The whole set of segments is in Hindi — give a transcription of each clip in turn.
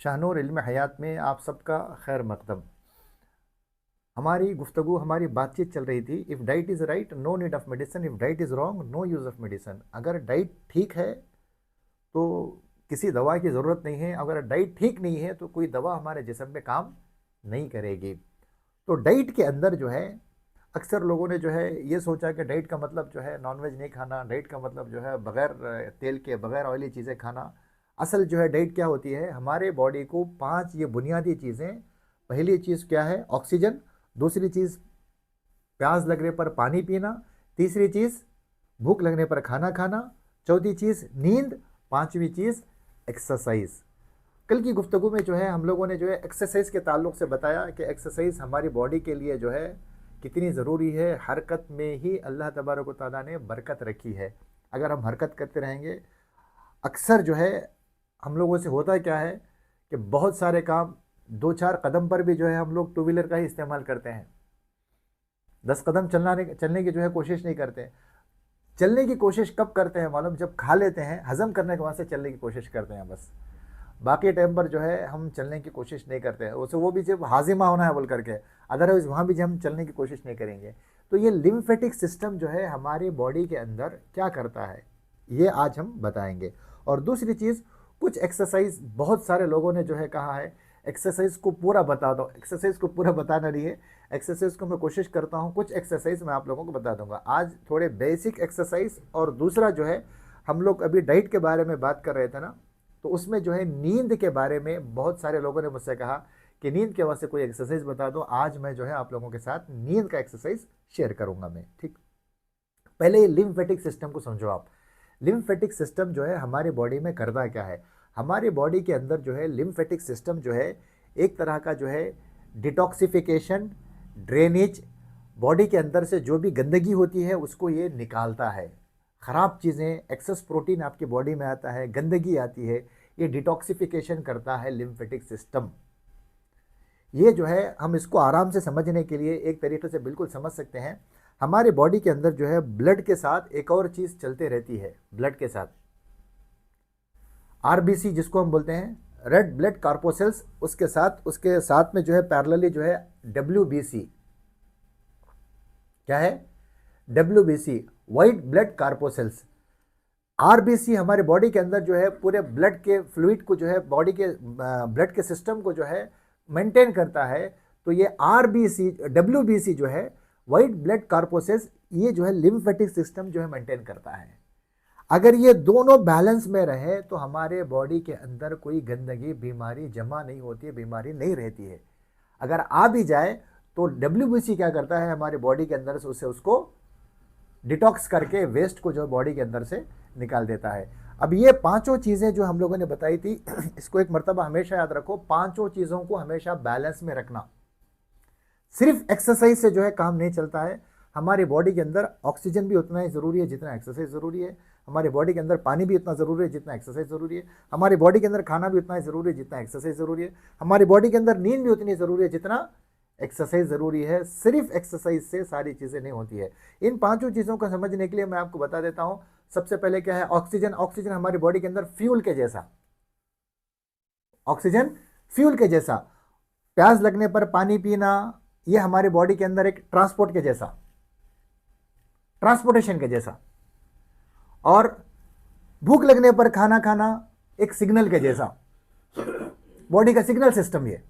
शाहनूर इल्म हयात में आप सबका खैर मकदम। हमारी गुफ्तगू हमारी बातचीत चल रही थी, if diet is right no need of medicine, if diet is wrong no use of medicine. अगर डाइट ठीक है तो किसी दवा की ज़रूरत नहीं है, अगर डाइट ठीक नहीं है तो कोई दवा हमारे जिस्म में काम नहीं करेगी। तो डाइट के अंदर जो है अक्सर लोगों ने जो है ये सोचा कि डाइट का मतलब जो है नॉनवेज नहीं खाना, डाइट का मतलब जो है बग़ैर तेल के बग़ैर ऑयली चीज़ें खाना। असल जो है डाइट क्या होती है, हमारे बॉडी को 5 ये बुनियादी चीज़ें। पहली चीज़ क्या है, ऑक्सीजन। दूसरी चीज़ प्यास लगने पर पानी पीना। तीसरी चीज़ भूख लगने पर खाना खाना। चौथी चीज़ नींद। पांचवी चीज़ एक्सरसाइज। कल की गुफ्तगू में जो है हम लोगों ने जो है एक्सरसाइज के ताल्लुक से बताया कि एक्सरसाइज हमारी बॉडी के लिए जो है कितनी ज़रूरी है। हरकत में ही अल्लाह तबारक व तआला ने बरकत रखी है। अगर हम हरकत करते रहेंगे, अक्सर जो है हम लोगों से होता क्या है कि बहुत सारे काम 2-4 कदम पर भी जो है हम लोग टू व्हीलर का ही इस्तेमाल करते हैं। 10 कदम चलने की जो है कोशिश नहीं करते। चलने की कोशिश कब करते हैं मालूम, जब खा लेते हैं, हजम करने के बाद से चलने की कोशिश करते हैं बस। बाकी टाइम पर जो है हम चलने की कोशिश नहीं करते हैं, उसे वो भी जब हाजिमा होना है बोल करके, अदरवाइज वहाँ भी जब हम चलने की कोशिश नहीं करेंगे। तो ये लिम्फेटिक सिस्टम जो है हमारी बॉडी के अंदर क्या करता है ये आज हम बताएंगे। और दूसरी चीज़, कुछ एक्सरसाइज बहुत सारे लोगों ने जो है कहा है एक्सरसाइज को पूरा बता दो। एक्सरसाइज को पूरा बताना नहीं है, एक्सरसाइज को मैं कोशिश करता हूँ, कुछ एक्सरसाइज मैं आप लोगों को बता दूंगा आज, थोड़े बेसिक एक्सरसाइज। और दूसरा जो है, हम लोग अभी डाइट के बारे में बात कर रहे थे ना, तो उसमें जो है नींद के बारे में बहुत सारे लोगों ने मुझसे कहा कि नींद के वास्ते कोई एक्सरसाइज बता दो। आज मैं जो है आप लोगों के साथ नींद का एक्सरसाइज शेयर करूंगा मैं, ठीक। पहले लिम्फेटिक सिस्टम को समझो आप। लिम्फेटिक सिस्टम जो है हमारी बॉडी में करता क्या है, हमारी बॉडी के अंदर जो है लिम्फेटिक सिस्टम जो है एक तरह का जो है डिटॉक्सिफिकेशन, ड्रेनेज, बॉडी के अंदर से जो भी गंदगी होती है उसको ये निकालता है। ख़राब चीज़ें, एक्सेस प्रोटीन आपकी बॉडी में आता है, गंदगी आती है, ये डिटॉक्सिफिकेशन करता है लिम्फेटिक सिस्टम। ये जो है हम इसको आराम से समझने के लिए एक तरीके से बिल्कुल समझ सकते हैं। हमारे बॉडी के अंदर जो है ब्लड के साथ एक और चीज़ चलते रहती है, ब्लड के साथ आरबीसी जिसको हम बोलते हैं रेड ब्लड कार्पोसेल्स, उसके साथ में जो है पैरेलली जो है डब्ल्यूबीसी। क्या है? WBC, white blood corpuscles. RBC हमारे बॉडी के अंदर जो है पूरे ब्लड के फ्लूइड को जो है बॉडी के ब्लड के सिस्टम को जो है मेंटेन करता है। तो ये आरबीसी डब्ल्यूबीसी जो है व्हाइट ब्लड कार्पोसेल्स, ये जो है लिम्फेटिक सिस्टम जो है मेंटेन करता है। अगर ये दोनों बैलेंस में रहे तो हमारे बॉडी के अंदर कोई गंदगी बीमारी जमा नहीं होती है, बीमारी नहीं रहती है। अगर आ भी जाए तो डब्ल्यूबीसी क्या करता है हमारे बॉडी के अंदर से उसको डिटॉक्स करके वेस्ट को जो बॉडी के अंदर से निकाल देता है। अब ये पांचों चीज़ें जो हम लोगों ने बताई थी इसको एक मर्तबा हमेशा याद रखो, पांचों चीज़ों को हमेशा बैलेंस में रखना। सिर्फ एक्सरसाइज से जो है काम नहीं चलता है। हमारी बॉडी के अंदर ऑक्सीजन भी उतना ही ज़रूरी है जितना एक्सरसाइज ज़रूरी है। हमारी बॉडी के अंदर पानी भी उतना ज़रूरी है जितना एक्सरसाइज ज़रूरी है। हमारी बॉडी के अंदर खाना भी उतना ही ज़रूरी है जितना एक्सरसाइज ज़रूरी है। हमारी बॉडी के अंदर नींद भी उतनी ज़रूरी है जितना एक्सरसाइज ज़रूरी है। सिर्फ एक्सरसाइज से सारी चीज़ें नहीं होती है। इन पांचों चीज़ों को समझने के लिए मैं आपको बता देता हूँ। सबसे पहले क्या है, ऑक्सीजन। ऑक्सीजन हमारी बॉडी के अंदर फ्यूल के जैसा, ऑक्सीजन फ्यूल के जैसा। प्यास लगने पर पानी पीना, ये हमारी बॉडी के अंदर एक ट्रांसपोर्ट के जैसा, ट्रांसपोर्टेशन के जैसा। और भूख लगने पर खाना खाना एक सिग्नल के जैसा, बॉडी का सिग्नल सिस्टम ये।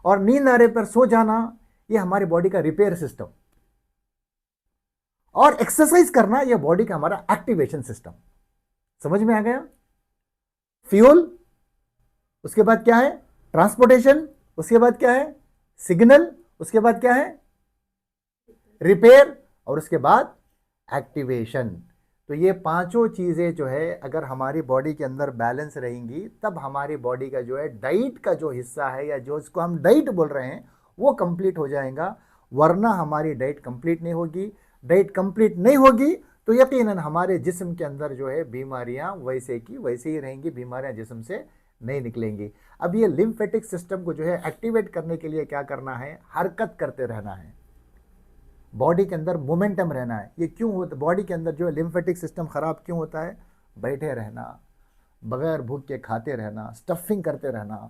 और नींद आने पर सो जाना, ये हमारी बॉडी का रिपेयर सिस्टम। और एक्सरसाइज करना, यह बॉडी का हमारा एक्टिवेशन सिस्टम। समझ में आ गया? फ्यूल, उसके बाद क्या है ट्रांसपोर्टेशन, उसके बाद क्या है सिग्नल, उसके बाद क्या है रिपेयर, और उसके बाद एक्टिवेशन। तो ये पांचों चीज़ें जो है अगर हमारी बॉडी के अंदर बैलेंस रहेंगी तब हमारी बॉडी का जो है डाइट का जो हिस्सा है या जो इसको हम डाइट बोल रहे हैं वो कंप्लीट हो जाएगा। वरना हमारी डाइट कंप्लीट नहीं होगी। डाइट कंप्लीट नहीं होगी तो यकीनन हमारे जिस्म के अंदर जो है बीमारियां वैसे की वैसे ही रहेंगी, बीमारियां जिस्म से नहीं निकलेंगी। अब ये लिम्फेटिक सिस्टम को जो है एक्टिवेट करने के लिए क्या करना है, हरकत करते रहना है, बॉडी के अंदर मोमेंटम रहना है। ये क्यों होता, बॉडी के अंदर जो है लिम्फेटिक सिस्टम खराब क्यों होता है? बैठे रहना, बगैर भूख के खाते रहना, स्टफिंग करते रहना,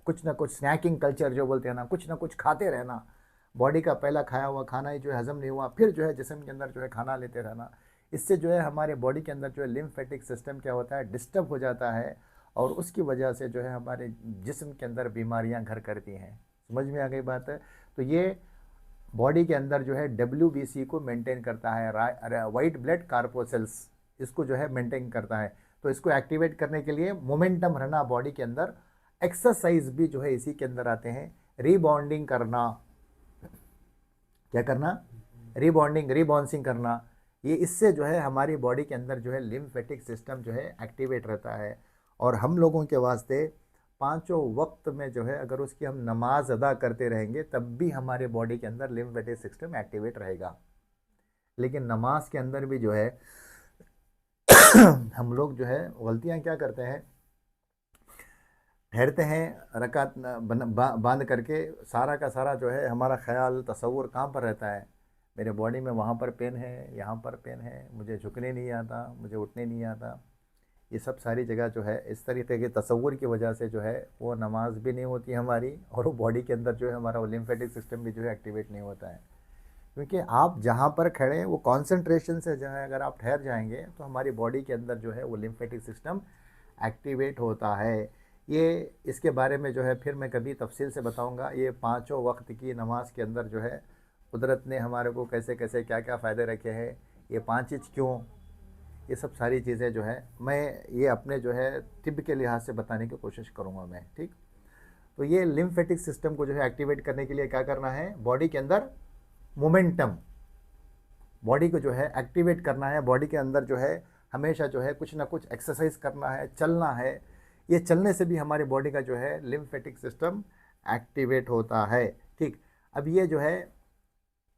कुछ ना कुछ स्नैकिंग कल्चर जो बोलते हैं ना, कुछ ना कुछ खाते रहना, बॉडी का पहला खाया हुआ खाना ही जो है हजम नहीं हुआ, फिर जो है जिस्म के अंदर जो है खाना लेते रहना, इससे जो है हमारे बॉडी के अंदर जो है लिम्फेटिक सिस्टम क्या होता है, डिस्टर्ब हो जाता है, और उसकी वजह से जो है हमारे जिस्म के अंदर बीमारियां घर करती हैं। समझ में आ गई बात है? तो ये बॉडी के अंदर जो है WBC को मेंटेन करता है, वाइट ब्लड कार्पोसेल्स, इसको जो है मेंटेन करता है। तो इसको एक्टिवेट करने के लिए मोमेंटम रहना बॉडी के अंदर, एक्सरसाइज भी जो है इसी के अंदर आते हैं, रीबॉन्डिंग करना, क्या करना, रीबॉन्डिंग, रीबाउंसिंग करना, ये इससे जो है हमारी बॉडी के अंदर जो है लिम्फेटिक सिस्टम जो है एक्टिवेट रहता है। और हम लोगों के वास्ते पांचों वक्त में जो है अगर उसकी हम नमाज अदा करते रहेंगे तब भी हमारे बॉडी के अंदर लिम्फेटिक सिस्टम एक्टिवेट रहेगा। लेकिन नमाज के अंदर भी जो है हम लोग जो है गलतियां क्या करते हैं, ठहरते हैं रकात बांध करके, सारा का सारा जो है हमारा ख्याल तसव्वुर कहाँ पर रहता है, मेरे बॉडी में वहाँ पर पेन है, यहाँ पर पेन है, मुझे झुकने नहीं आता, मुझे उठने नहीं आता, ये सब सारी जगह जो है इस तरीके के तसव्वुर की वजह से जो है वो नमाज भी नहीं होती हमारी, और वो बॉडी के अंदर जो है हमारा वो लिम्फेटिक सिस्टम भी जो है एक्टिवेट नहीं होता है। क्योंकि आप जहाँ पर खड़े हैं वो कॉन्सेंट्रेशन से जो है अगर आप ठहर जाएंगे तो हमारी बॉडी के अंदर जो है वो लिम्फेटिक सिस्टम एक्टिवेट होता है। ये इसके बारे में जो है फिर मैं कभी तफसील से बताऊंगा। ये पांचों वक्त की नमाज के अंदर जो है कुदरत ने हमारे को कैसे कैसे क्या क्या फ़ायदे रखे हैं, ये पांच चीज़ क्यों, ये सब सारी चीज़ें जो है मैं ये अपने जो है तिब के लिहाज से बताने की कोशिश करूँगा मैं। ठीक, तो ये लिम्फेटिक सिस्टम को जो है एक्टिवेट करने के लिए क्या करना है, बॉडी के अंदर मोमेंटम, बॉडी को जो है एक्टिवेट करना है, बॉडी के अंदर जो है हमेशा जो है कुछ ना कुछ एक्सरसाइज करना है, चलना है। ये चलने से भी हमारी बॉडी का जो है लिम्फेटिक सिस्टम एक्टिवेट होता है। ठीक, अब ये जो है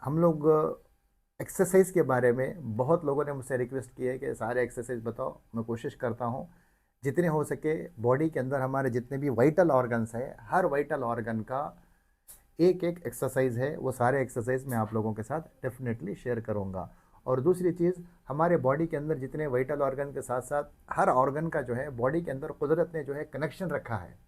हम लोग एक्सरसाइज के बारे में बहुत लोगों ने मुझसे रिक्वेस्ट की है कि सारे एक्सरसाइज बताओ, मैं कोशिश करता हूँ जितने हो सके। बॉडी के अंदर हमारे जितने भी वाइटल ऑर्गन्स है, हर वाइटल ऑर्गन का एक एक एक्सरसाइज है, वो सारे एक्सरसाइज मैं आप लोगों के साथ डेफिनेटली शेयर करूँगा। और दूसरी चीज़, हमारे बॉडी के अंदर जितने वाइटल ऑर्गन के साथ साथ हर ऑर्गन का जो है बॉडी के अंदर कुदरत ने जो है कनेक्शन रखा है,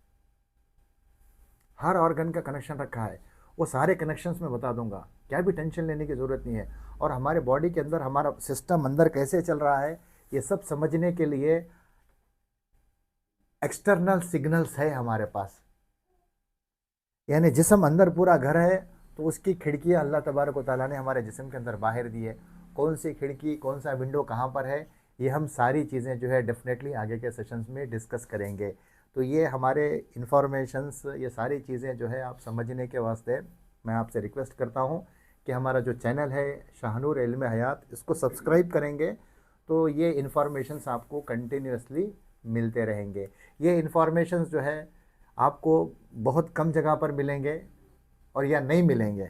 हर ऑर्गन का कनेक्शन रखा है, वो सारे कनेक्शंस मैं बता दूंगा, क्या भी टेंशन लेने की ज़रूरत नहीं है। और हमारे बॉडी के अंदर हमारा सिस्टम अंदर कैसे चल रहा है ये सब समझने के लिए एक्सटर्नल सिग्नल्स है हमारे पास, यानी जिस्म अंदर पूरा घर है तो उसकी खिड़कियाँ अल्लाह तबारक व तआला ने हमारे जिस्म के अंदर बाहर दी है। कौन सी खिड़की, कौन सा विंडो कहाँ पर है, ये हम सारी चीज़ें जो है डेफिनेटली आगे के सेशंस में डिस्कस करेंगे। तो ये हमारे इंफॉर्मेशंस, ये सारी चीज़ें जो है आप समझने के वास्ते मैं आपसे रिक्वेस्ट करता हूँ कि हमारा जो चैनल है शाहनूर इल्म हयात, इसको सब्सक्राइब करेंगे तो ये इन्फॉर्मेशंस आपको कंटिन्यूसली मिलते रहेंगे। ये इन्फॉर्मेशंस जो है आपको बहुत कम जगह पर मिलेंगे और या नहीं मिलेंगे,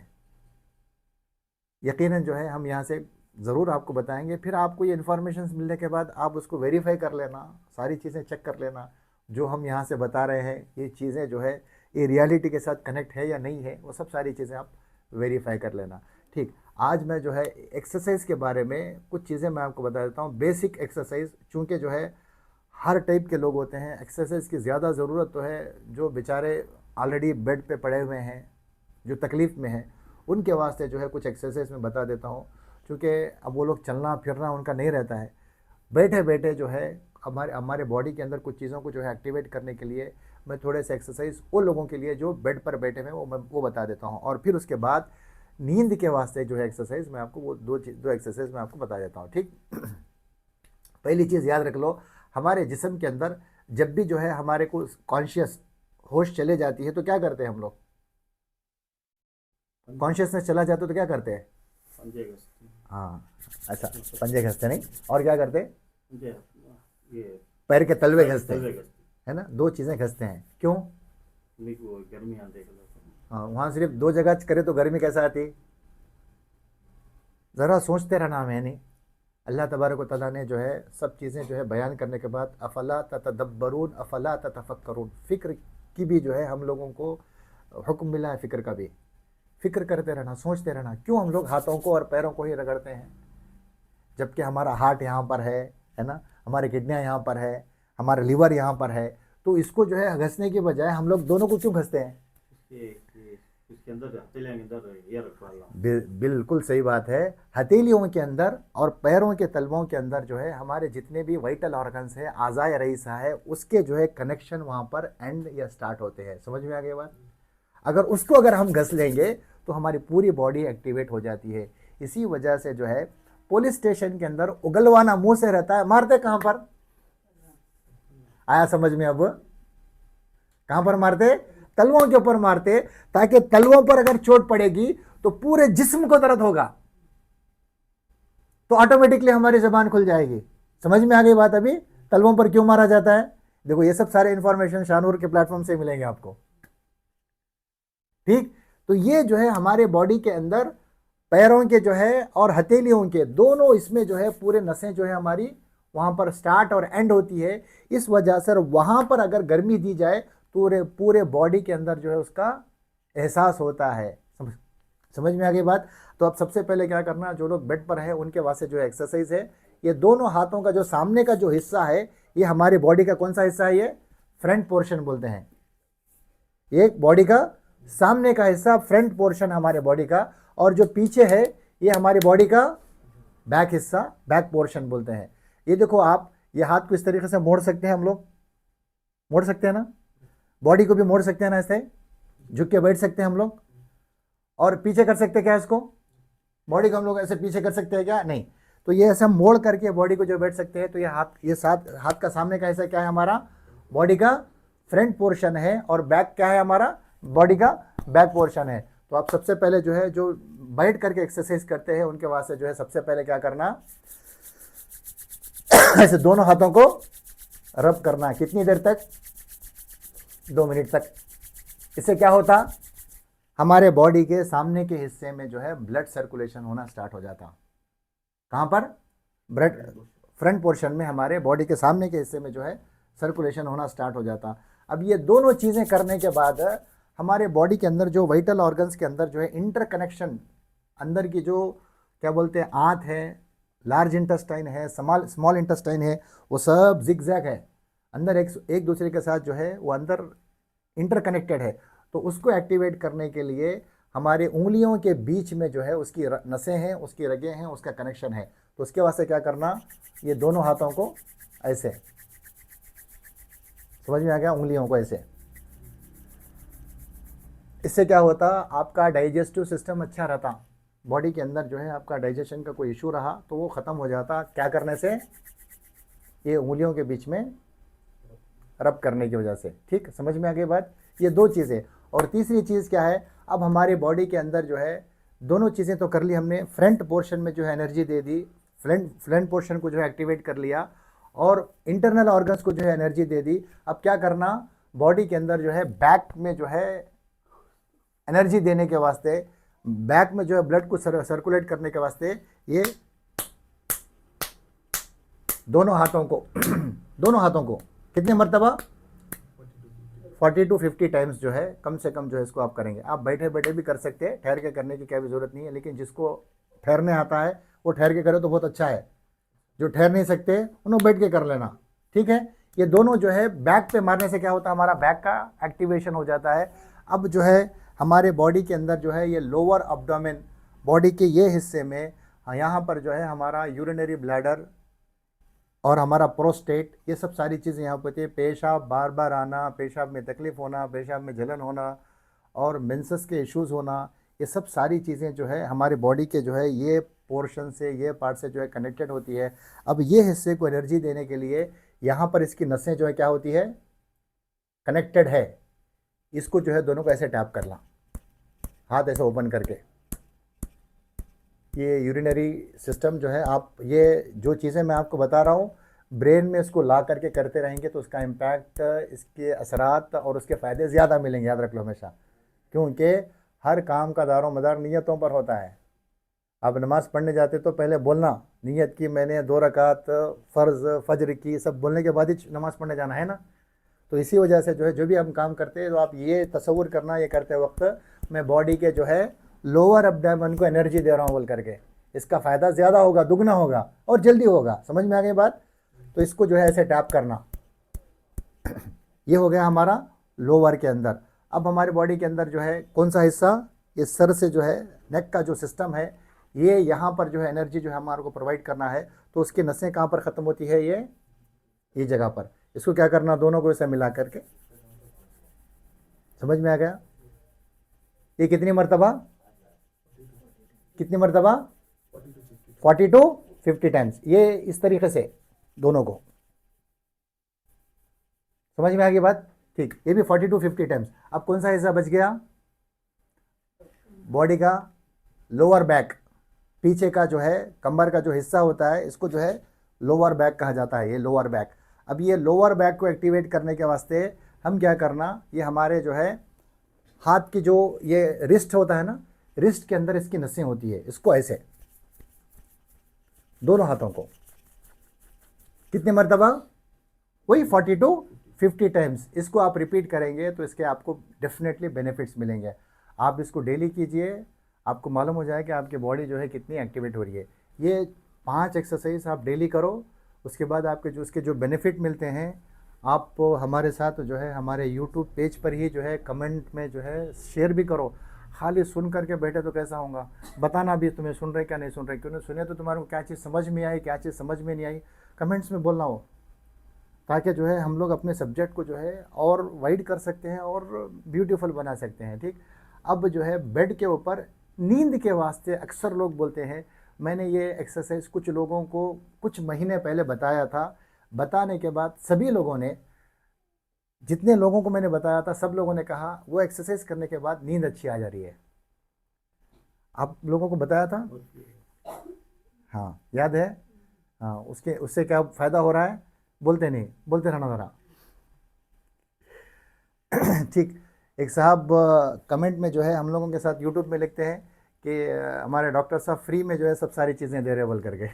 यकीनन जो है हम यहाँ से ज़रूर आपको बताएंगे। फिर आपको ये इन्फॉर्मेशन मिलने के बाद आप उसको वेरीफाई कर लेना, सारी चीज़ें चेक कर लेना, जो हम यहाँ से बता रहे हैं ये चीज़ें जो है ये रियलिटी के साथ कनेक्ट है या नहीं है, वो सब सारी चीज़ें आप वेरीफाई कर लेना। ठीक, आज मैं जो है एक्सरसाइज के बारे में कुछ चीज़ें मैं आपको बता देता हूँ, बेसिक एक्सरसाइज। चूँकि जो है हर टाइप के लोग होते हैं, एक्सरसाइज की ज़्यादा ज़रूरत तो है जो बेचारे ऑलरेडी बेड पे पड़े हुए हैं, जो तकलीफ़ में हैं, उनके वास्ते जो है कुछ एक्सरसाइज मैं बता देता हूँ। क्योंकि अब वो लोग चलना फिरना उनका नहीं रहता है, बैठे बैठे जो है हमारे बॉडी के अंदर कुछ चीज़ों को जो है एक्टिवेट करने के लिए मैं थोड़े से एक्सरसाइज उन लोगों के लिए जो बेड पर बैठे हुए हैं वो बता देता हूँ। और फिर उसके बाद नींद के वास्ते जो है एक्सरसाइज मैं आपको वो दो एक्सरसाइज मैं आपको बता देता हूँ। ठीक, पहली चीज़ याद रख लो, हमारे जिस्म के अंदर जब भी जो है हमारे को कॉन्शियस होश चले जाती है तो क्या करते हैं हम लोग, कॉन्शियसनेस चला जाता है तो क्या करते हैं, पंजे घसते हैं। हाँ अच्छा, पंजे घसते नहीं, और क्या करते हैं, ये पैर के तलवे घसते हैं, तलवे घसते है ना, दो चीज़ें घसते हैं। क्यों, हैं। वो गर्मी आने के लिए हाँ, वहाँ सिर्फ दो जगह करे तो गर्मी कैसा आती, ज़रा सोचते रहना। मैंने अल्लाह तबारक व तआला ने जो है सब चीज़ें जो है बयान करने के बाद अफला ततदब्बरून अफला ततफक्करून, फ़िक्र की भी जो है हम लोगों को हुक्म मिला है, फ़िक्र का भी, फ़िक्र करते रहना, सोचते रहना। क्यों हम लोग हाथों को और पैरों को ही रगड़ते हैं जबकि हमारा हार्ट यहाँ पर है ना, हमारी किडनियाँ यहाँ पर है, हमारा लिवर यहाँ पर है, तो इसको जो है घसने के बजाय हम लोग दोनों को क्यों घसते हैं? इसके अंदर हथेलियों के अंदर ये रखवा लो। बिल्कुल सही बात है। हथेलियों के अंदर और पैरों के तलवों के अंदर जो है हमारे जितने भी वाइटल ऑर्गन्स है, आज़ाए रईसा है, उसके जो है कनेक्शन वहाँ पर एंड या स्टार्ट होते हैं। समझ में आ गई बात? अगर हम घस लेंगे तो हमारी पूरी बॉडी एक्टिवेट हो जाती है। इसी वजह से जो है पुलिस स्टेशन के अंदर उगलवाना मुंह से रहता है, मारते कहाँ पर? आया समझ में? अब कहां पर मारते? तलवों के ऊपर मारते, ताकि तलवों पर अगर चोट पड़ेगी तो पूरे जिस्म को दर्द होगा, तो ऑटोमेटिकली हमारी जबान खुल जाएगी। समझ में आ गई बात? अभी तलवों पर क्यों मारा जाता है? देखो ये सब सारे इंफॉर्मेशन शाहनूर के प्लेटफॉर्म से मिलेंगे आपको, ठीक? तो ये जो है हमारे बॉडी के अंदर पैरों के जो है और हथेलियों के दोनों, इसमें जो है पूरे नसें जो है हमारी वहां पर स्टार्ट और एंड होती है। इस वजह से वहां पर अगर गर्मी दी जाए तो पूरे बॉडी के अंदर जो है उसका एहसास होता है। समझ में आ गई बात? तो अब सबसे पहले क्या करना, जो लोग बेड पर है उनके वास्ते जो एक्सरसाइज है, ये दोनों हाथों का जो सामने का जो हिस्सा है, ये हमारे बॉडी का कौन सा हिस्सा है? ये फ्रंट पोर्शन बोलते हैं। ये बॉडी का सामने का हिस्सा, फ्रंट पोर्शन हमारे बॉडी का, और जो पीछे है ये हमारी बॉडी का बैक हिस्सा, बैक पोर्शन बोलते हैं। ये देखो आप, ये हाथ को इस तरीके से मोड़ सकते हैं, हम लोग मोड़ सकते हैं ना, बॉडी को भी मोड़ सकते हैं ना, ऐसे झुक के बैठ सकते हैं हम लोग, और पीछे कर सकते हैं क्या इसको? बॉडी को हम लोग ऐसे पीछे कर सकते हैं क्या? नहीं। तो ये ऐसे हम मोड़ करके बॉडी को जो बैठ सकते हैं। तो ये हाथ का सामने का हिस्सा क्या है? हमारा बॉडी का फ्रंट पोर्शन है, और बैक क्या है? हमारा बॉडी का बैक पोर्शन है। तो आप सबसे पहले जो है, जो बैठ करके एक्सरसाइज करते हैं उनके वास्ते जो है सबसे पहले क्या करना, ऐसे दोनों हाथों को रब करना। कितनी देर तक? 2 मिनट तक। इससे क्या होता, हमारे बॉडी के सामने के हिस्से में जो है ब्लड सर्कुलेशन होना स्टार्ट हो जाता। कहाँ पर? ब्लड फ्रंट पोर्शन में, हमारे बॉडी के सामने के हिस्से में जो है सर्कुलेशन होना स्टार्ट हो जाता। अब ये दोनों चीज़ें करने के बाद हमारे बॉडी के अंदर जो वाइटल ऑर्गन्स के अंदर जो है इंटरकनेक्शन, अंदर की जो क्या बोलते हैं, आंत है, लार्ज इंटेस्टाइन है, स्मॉल इंटेस्टाइन है, वो सब जिगजैग है, अंदर एक दूसरे के साथ जो है वो अंदर इंटरकनेक्टेड है। तो उसको एक्टिवेट करने के लिए हमारे उंगलियों के बीच में जो है उसकी नसें हैं, उसकी रगें हैं, उसका कनेक्शन है। तो उसके वास्ते क्या करना, ये दोनों हाथों को ऐसे, समझ में आ गया? उंगलियों को ऐसे। इससे क्या होता, आपका डाइजेस्टिव सिस्टम अच्छा रहता, बॉडी के अंदर जो है आपका डाइजेशन का कोई इशू रहा तो वो ख़त्म हो जाता। क्या करने से? ये उंगलियों के बीच में रब करने की वजह से। ठीक, समझ में आ गई बात? ये 2 चीज़ें। और तीसरी चीज़ क्या है, अब हमारे बॉडी के अंदर जो है दोनों चीज़ें तो कर ली हमने, फ्रंट पोर्शन में जो है एनर्जी दे दी, फ्रंट पोर्शन को जो है एक्टिवेट कर लिया, और इंटरनल ऑर्गन्स को जो है एनर्जी दे दी। अब क्या करना, बॉडी के अंदर जो है बैक में जो है एनर्जी देने के वास्ते, बैक में जो है ब्लड को सर्कुलेट करने के वास्ते ये दोनों हाथों को कितने मरतबा? 40 to 50 टाइम्स जो है कम से कम जो है इसको आप करेंगे। आप बैठे बैठे भी कर सकते हैं, ठहर के करने की क्या भी ज़रूरत नहीं है, लेकिन जिसको ठहरने आता है वो ठहर के करे तो बहुत अच्छा है। जो ठहर नहीं सकते उन्होंने बैठ के कर लेना। ठीक है, ये दोनों जो है बैक पे मारने से क्या होता है, हमारा बैक का एक्टिवेशन हो जाता है। अब जो है हमारे बॉडी के अंदर जो है ये लोअर अब्डोमेन, बॉडी के ये हिस्से में, यहाँ पर जो है हमारा यूरिनरी ब्लैडर और हमारा प्रोस्टेट, ये सब सारी चीज़ें यहाँ पर होती है। पेशाब बार बार आना, पेशाब में तकलीफ़ होना, पेशाब में जलन होना और मेंसेस के इश्यूज़ होना, ये सब सारी चीज़ें जो है हमारे बॉडी के जो है ये पोर्शन से, ये पार्ट से जो है कनेक्टेड होती है। अब ये हिस्से को एनर्जी देने के लिए यहाँ पर इसकी नसें जो है क्या होती है, कनेक्टेड है। इसको जो है दोनों को ऐसे टैप करना, हाथ ऐसे ओपन करके। ये यूरिनरी सिस्टम जो है, आप ये जो चीज़ें मैं आपको बता रहा हूँ, ब्रेन में इसको ला करके करते रहेंगे तो उसका इम्पैक्ट, इसके असरात और उसके फ़ायदे ज़्यादा मिलेंगे, याद रख लो हमेशा। क्योंकि हर काम का दारो मदार नियतों पर होता है। आप नमाज़ पढ़ने जाते तो पहले बोलना नियत की, मैंने 2 रकात फ़र्ज़ फजर की, सब बोलने के बाद ही नमाज़ पढ़ने जाना है ना। तो इसी वजह से जो है जो भी हम काम करते हैं तो आप ये तसव्वुर करना, ये करते वक्त मैं बॉडी के जो है लोअर एब्डोमेन को एनर्जी दे रहा हूँ बोल करके, इसका फ़ायदा ज़्यादा होगा, दुगना होगा और जल्दी होगा। समझ में आ गई बात? तो इसको जो है ऐसे टैप करना, ये हो गया हमारा लोअर के अंदर। अब हमारी बॉडी के अंदर जो है कौन सा हिस्सा, ये सर से जो है नेक का जो सिस्टम है, ये यहाँ पर जो है एनर्जी जो है हमारे को प्रोवाइड करना है। तो उसकी नसें कहाँ पर ख़त्म होती है, ये जगह पर। इसको क्या करना, दोनों को ऐसे मिला करके, समझ में आ गया? ये कितनी मरतबा 40 to 50 टाइम्स, ये इस तरीके से दोनों को, समझ में आ गई बात? ठीक, ये भी 40 to 50 टाइम्स। अब कौन सा हिस्सा बच गया, बॉडी का लोअर बैक, पीछे का जो है कमर का जो हिस्सा होता है, इसको जो है लोअर बैक कहा जाता है, ये लोअर बैक। अब ये लोअर बैक को एक्टिवेट करने के वास्ते हम क्या करना, ये हमारे जो है हाथ की जो ये रिस्ट होता है ना, रिस्ट के अंदर इसकी नसें होती है, इसको ऐसे दोनों हाथों को कितनी मरतबा, वही 40 to 50 टाइम्स। इसको आप रिपीट करेंगे तो इसके आपको डेफिनेटली बेनिफिट्स मिलेंगे। आप इसको डेली कीजिए, आपको मालूम हो जाए कि आपकी बॉडी जो है कितनी एक्टिवेट हो रही है। ये 5 एक्सरसाइज आप डेली करो, उसके बाद आपके जो उसके जो बेनिफिट मिलते हैं, आप हमारे साथ जो है हमारे यूट्यूब पेज पर ही जो है कमेंट में जो है शेयर भी करो। खाली सुन करके बैठे तो कैसा होगा, बताना भी तुम्हें सुन रहे क्या नहीं सुन रहे, क्यों नहीं सुने तो तुम्हारे को क्या चीज़ समझ में आई, क्या चीज़ समझ में नहीं आई, कमेंट्स में बोलना हो, ताकि जो है हम लोग अपने सब्जेक्ट को जो है और वाइड कर सकते हैं और ब्यूटीफुल बना सकते हैं। ठीक, अब जो है बेड के ऊपर नींद के वास्ते अक्सर लोग बोलते हैं, मैंने ये एक्सरसाइज कुछ लोगों को कुछ महीने पहले बताया था, बताने के बाद सभी लोगों ने, जितने लोगों को मैंने बताया था सब लोगों ने कहा वो एक्सरसाइज करने के बाद नींद अच्छी आ जा रही है। आप लोगं को बताया था, हाँ याद है? हाँ, उससे क्या फ़ायदा हो रहा है, बोलते नहीं, बोलते रहना ज़रा। ठीक, एक साहब कमेंट में जो है हम लोगों के साथ यूट्यूब में लिखते हैं कि हमारे डॉक्टर साहब फ्री में जो है सब सारी चीज़ें दे रहे बोल करके।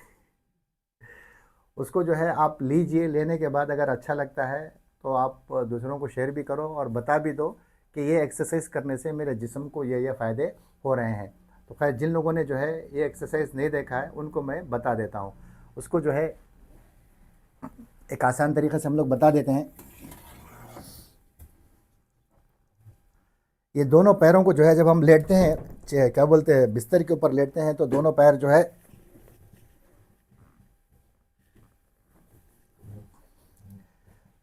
उसको जो है आप लीजिए, लेने के बाद अगर अच्छा लगता है तो आप दूसरों को शेयर भी करो और बता भी दो कि ये एक्सरसाइज करने से मेरे जिस्म को ये फ़ायदे हो रहे हैं। तो खैर जिन लोगों ने जो है ये एक्सरसाइज नहीं देखा है उनको मैं बता देता हूँ। उसको जो है एक आसान तरीक़े से हम लोग बता देते हैं। ये दोनों पैरों को जो है जब हम लेटते हैं, क्या बोलते हैं, बिस्तर के ऊपर लेटते हैं, तो दोनों पैर जो है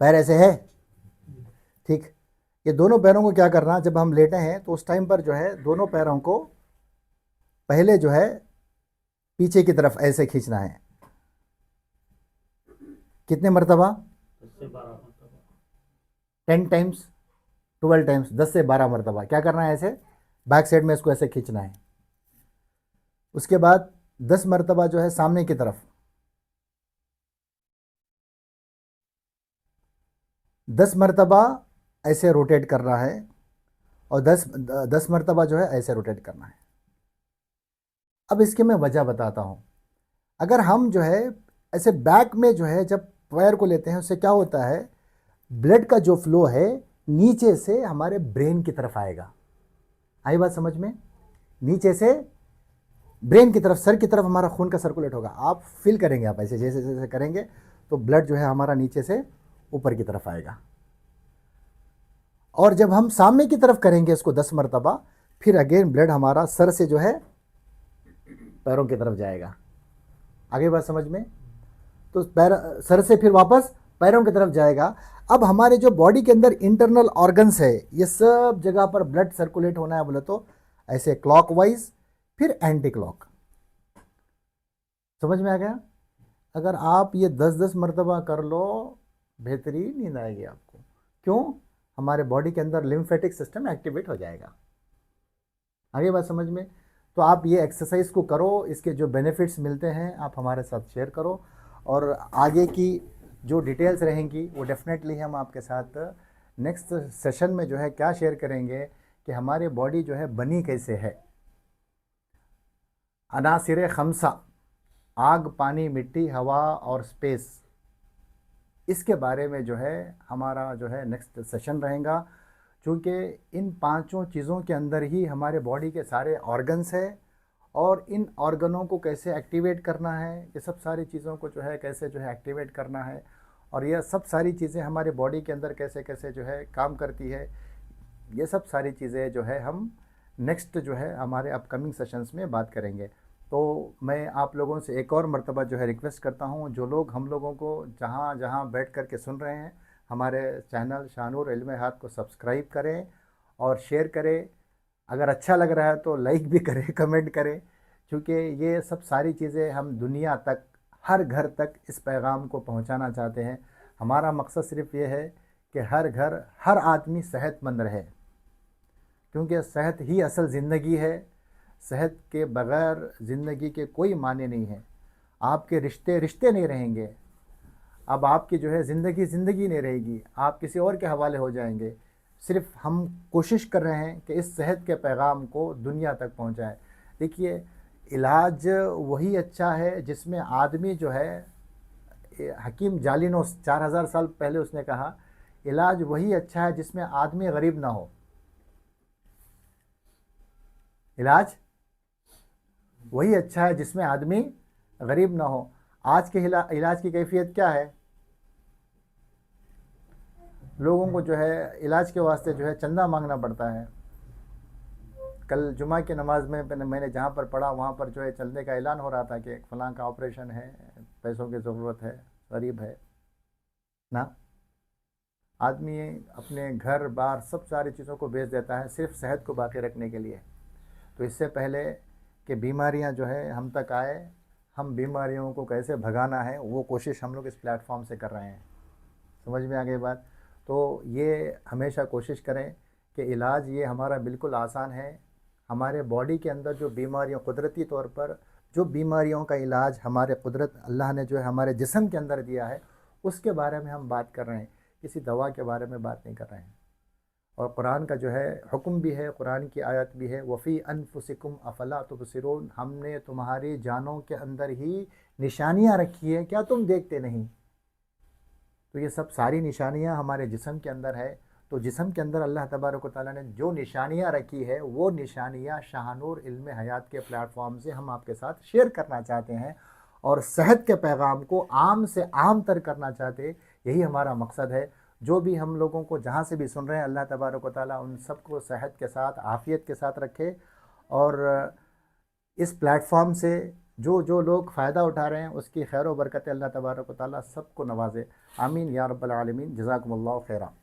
पैर ऐसे है। ठीक, ये दोनों पैरों को क्या करना, जब हम लेटे हैं तो उस टाइम पर जो है दोनों पैरों को पहले जो है पीछे की तरफ ऐसे खींचना है। कितने मरतबा, 10 टाइम्स, 12 टाइम्स, 10 से 12 मरतबा क्या करना है, ऐसे बैक साइड में इसको ऐसे खींचना है। उसके बाद 10 मरतबा जो है सामने की तरफ, 10 मरतबा ऐसे रोटेट करना है और 10 मरतबा जो है ऐसे रोटेट करना है। अब इसके मैं वजह बताता हूँ। अगर हम जो है ऐसे बैक में जो है जब पैर को लेते हैं, उससे क्या होता है, ब्लड का जो फ्लो है नीचे से हमारे ब्रेन की तरफ आएगा। आई बात समझ में? नीचे से ब्रेन की तरफ, सर की तरफ हमारा खून का सर्कुलेट होगा। आप फील करेंगे, आप ऐसे जैसे जैसे करेंगे तो ब्लड जो है हमारा नीचे से ऊपर की तरफ आएगा। और जब हम सामने की तरफ करेंगे इसको 10 मरतबा, फिर अगेन ब्लड हमारा सर से जो है पैरों की तरफ जाएगा। आगे बात समझ में? तो पैर सर से फिर वापस पैरों की तरफ जाएगा। अब हमारे जो बॉडी के अंदर इंटरनल ऑर्गन्स है, ये सब जगह पर ब्लड सर्कुलेट होना है बोले तो ऐसे क्लॉकवाइज, फिर एंटी क्लॉक। समझ में आ गया? अगर आप ये 10-10 मरतबा कर लो, बेहतरीन नींद आएगी आपको। क्यों? हमारे बॉडी के अंदर लिम्फेटिक सिस्टम एक्टिवेट हो जाएगा। आगे बात समझ में? तो आप ये एक्सरसाइज को करो, इसके जो बेनिफिट्स मिलते हैं आप हमारे साथ शेयर करो, और आगे की जो डिटेल्स रहेंगी वो डेफिनेटली हम आपके साथ नेक्स्ट सेशन में जो है क्या शेयर करेंगे कि हमारी बॉडी जो है बनी कैसे है। अनासिर खमसा, आग, पानी, मिट्टी, हवा और स्पेस, इसके बारे में जो है हमारा जो है नेक्स्ट सेशन रहेगा। क्योंकि इन पांचों चीज़ों के अंदर ही हमारे बॉडी के सारे ऑर्गन्स है, और इन ऑर्गनों को कैसे एक्टिवेट करना है, ये सब सारी चीज़ों को जो है कैसे जो है एक्टिवेट करना है, और यह सब सारी चीज़ें हमारे बॉडी के अंदर कैसे कैसे जो है काम करती है, ये सब सारी चीज़ें जो है हम नेक्स्ट जो है हमारे अपकमिंग सेशंस में बात करेंगे। तो मैं आप लोगों से एक और मर्तबा जो है रिक्वेस्ट करता हूँ, जो लोग हम लोगों को जहाँ जहाँ बैठ कर के सुन रहे हैं, हमारे चैनल शाहनूर इल्म हयात को सब्सक्राइब करें और शेयर करें। अगर अच्छा लग रहा है तो लाइक भी करें, कमेंट करें, क्योंकि ये सब सारी चीज़ें हम दुनिया तक, हर घर तक इस पैगाम को पहुंचाना चाहते हैं। हमारा मकसद सिर्फ ये है कि हर घर, हर आदमी सेहतमंद रहे, क्योंकि सेहत ही असल ज़िंदगी है। सेहत के बग़ैर ज़िंदगी के कोई माने नहीं है। आपके रिश्ते रिश्ते नहीं रहेंगे, अब आपकी जो है ज़िंदगी ज़िंदगी नहीं रहेगी, आप किसी और के हवाले हो जाएंगे। सिर्फ हम कोशिश कर रहे हैं कि इस सेहत के पैगाम को दुनिया तक पहुंचाएं। देखिए, इलाज वही अच्छा है जिसमें आदमी जो है, हकीम जालिनोस 4000 साल पहले उसने कहा, इलाज वही अच्छा है जिसमें आदमी गरीब ना हो। इलाज वही अच्छा है जिसमें आदमी गरीब ना हो। आज के इलाज की कैफियत क्या है? लोगों को जो है इलाज के वास्ते जो है चंदा मांगना पड़ता है। कल जुमा की नमाज में मैंने जहाँ पर पढ़ा वहाँ पर जो है चंदे का ऐलान हो रहा था कि फलां का ऑपरेशन है, पैसों की ज़रूरत है, गरीब है ना। आदमी अपने घर बार सब सारी चीज़ों को बेच देता है सिर्फ सेहत को बाकी रखने के लिए। तो इससे पहले कि बीमारियां जो है हम तक आए, हम बीमारियों को कैसे भगाना है वो कोशिश हम लोग इस प्लेटफॉर्म से कर रहे हैं। समझ में आ गई बात? तो ये हमेशा कोशिश करें कि इलाज ये हमारा बिल्कुल आसान है। हमारे बॉडी के अंदर जो बीमारियां, कुदरती तौर पर जो बीमारियों का इलाज हमारे कुदरत अल्लाह ने जो है हमारे जिस्म के अंदर दिया है, उसके बारे में हम बात कर रहे हैं, किसी दवा के बारे में बात नहीं कर रहे हैं। और कुरान का जो है हुक्म भी है, कुरान की आयत भी है, वफ़ी अनफुसिकुम अफला तुबसिरून, हमने तुम्हारी जानों के अंदर ही निशानियां रखी है, क्या तुम देखते नहीं? तो ये सब सारी निशानियां हमारे जिस्म के अंदर है। तो जिस्म के अंदर अल्लाह तबारक व तआला ने जो निशानियां रखी है, वो निशानियां शाहनूर इल्म हयात के प्लेटफॉर्म से हम आपके साथ शेयर करना चाहते हैं और सेहत के पैगाम को आम से आम तर करना चाहते, यही हमारा मकसद है। जो भी हम लोगों को जहाँ से भी सुन रहे हैं, अल्लाह तबारक व तआला उन सबको सेहत के साथ, आफ़ियत के साथ रखे और इस प्लेटफॉर्म से जो जो लोग फ़ायदा उठा रहे हैं उसकी खैर व बरकत अल्लाह तबारक व तआला सबको नवाजे। आमीन या रब्बल आलमीन। जज़ाकुमुल्लाहु खैरा।